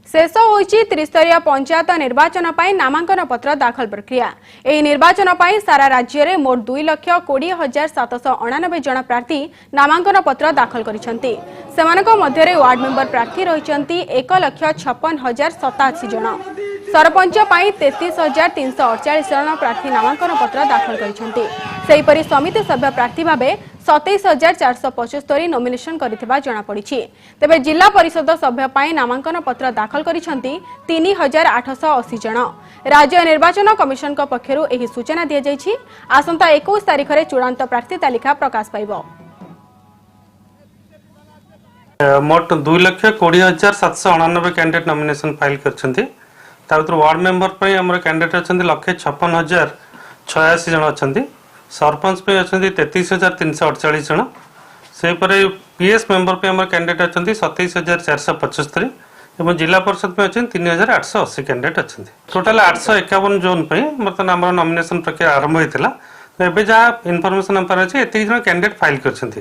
शेष होइछि त्रिस्तरीय पंचायत निर्वाचन पर नामांकन पत्र दाखल प्रक्रिया। एही निर्वाचन पर सारा राज्य में मोट 2,20,799 जन प्रार्थी नामांकन पत्र दाखल करिसेंती। सेमानक मध्यरे वार्ड मेंबर प्रार्थी रहिसेंती 1,56,087 जन। सरपंच पर 33,348 जन प्रार्थी नामांकन पत्र दाखल करिसेंती। सेहीपरि समिति सभ्य प्रार्थी भावे 27,475 नॉमिनेशन करिथिबा जणा पड़िछि। तेबे जिला परिषद सभ्य पाई नामांकन पत्र दाखल करिसेंती 3,880 जन। राज्य निर्वाचन कमिशन को पक्षरु एही सूचना दिया जायछि। आसंता 21 तारिख रे चूड़ांत प्रार्थी तालिका प्रकाश पाइबो। मोट 2,20,799 कैंडिडेट नॉमिनेशन फाइल करछंती। तापर वार्ड मेंबर पे हमर कैंडिडेट अछंती 1,56,086 जन अछंती। सरपंच पे अछंती 33,348 जन। से परे पीएस मेंबर पे हमर कैंडिडेट अछंती 27,475 एवं जिला परिषद पे अछंती 3,880 कैंडिडेट अछंती। टोटल 851 जोन पे मतलब हमर नॉमिनेशन प्रक्रिया आरंभ होइतिला। एबे जा इन्फॉर्मेशन हम पर अछि एति जन कैंडिडेट फाइल करछंती।